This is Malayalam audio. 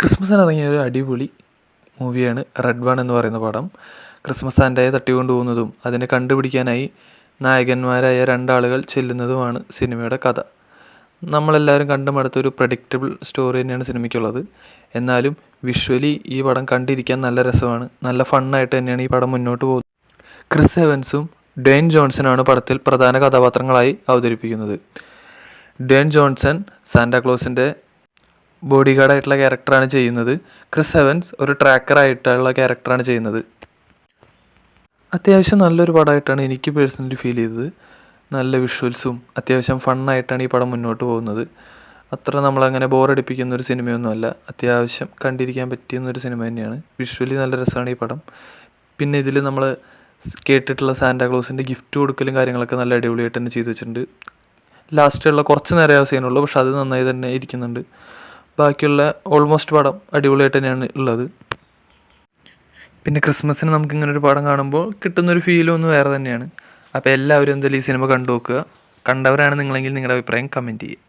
ക്രിസ്മസിന് ഇറങ്ങിയ ഒരു അടിപൊളി മൂവിയാണ് റെഡ് വൺ എന്ന് പറയുന്ന പടം. ക്രിസ്മസ് സാന്റയെ തട്ടിക്കൊണ്ടുപോകുന്നതും അതിനെ കണ്ടുപിടിക്കാനായി നായകന്മാരായ രണ്ടാളുകൾ ചെല്ലുന്നതുമാണ് സിനിമയുടെ കഥ. നമ്മളെല്ലാവരും കണ്ടു മടുത്തൊരു പ്രഡിക്റ്റബിൾ സ്റ്റോറി തന്നെയാണ് സിനിമയ്ക്കുള്ളത്. എന്നാലും വിഷ്വലി ഈ പടം കണ്ടിരിക്കാൻ നല്ല രസമാണ്, നല്ല ഫണ്ണായിട്ട് തന്നെയാണ് ഈ പടം മുന്നോട്ട് പോകുന്നത്. ക്രിസ് എവൻസും ഡ്വെയ്ൻ ജോൺസണാണ് പടത്തിൽ പ്രധാന കഥാപാത്രങ്ങളായി അവതരിപ്പിക്കുന്നത്. ഡ്വെയ്ൻ ജോൺസൺ സാന്റാക്ലോസിൻ്റെ ബോഡി ഗാർഡായിട്ടുള്ള ക്യാരക്ടറാണ് ചെയ്യുന്നത്. ക്രിസ് എവൻസ് ഒരു ട്രാക്കറായിട്ടുള്ള ക്യാരക്ടറാണ് ചെയ്യുന്നത്. അത്യാവശ്യം നല്ലൊരു പടമായിട്ടാണ് എനിക്ക് പേഴ്സണലി ഫീൽ ചെയ്തത്. നല്ല വിഷ്വൽസും അത്യാവശ്യം ഫണ്ണായിട്ടാണ് ഈ പടം മുന്നോട്ട് പോകുന്നത്. അത്ര നമ്മളങ്ങനെ ബോറടിപ്പിക്കുന്നൊരു സിനിമയൊന്നുമല്ല, അത്യാവശ്യം കണ്ടിരിക്കാൻ പറ്റിയെന്നൊരു സിനിമ തന്നെയാണ്. വിഷ്വലി നല്ല രസമാണ് ഈ പടം. പിന്നെ ഇതിൽ നമ്മൾ കേട്ടിട്ടുള്ള സാന്റാക്ലോസിൻ്റെ ഗിഫ്റ്റ് കൊടുക്കലും കാര്യങ്ങളൊക്കെ നല്ല അടിപൊളിയായിട്ട് തന്നെ ചെയ്തു വെച്ചിട്ടുണ്ട്. ലാസ്റ്റുള്ള കുറച്ച് നേരം സീനുള്ളൂ, പക്ഷെ അത് നന്നായി തന്നെ ഇരിക്കുന്നുണ്ട്. ബാക്കിയുള്ള ഓൾമോസ്റ്റ് പടം അടിപൊളിയായിട്ട് തന്നെയാണ് ഉള്ളത്. പിന്നെ ക്രിസ്മസിന് നമുക്കിങ്ങനൊരു പടം കാണുമ്പോൾ കിട്ടുന്നൊരു ഫീലും ഒന്ന് വേറെ തന്നെയാണ്. അപ്പോൾ എല്ലാവരും എന്തായാലും ഈ സിനിമ കണ്ടു നോക്കുക. കണ്ടവരാണ് നിങ്ങളെങ്കിൽ നിങ്ങളുടെ അഭിപ്രായം കമൻറ്റ് ചെയ്യുക.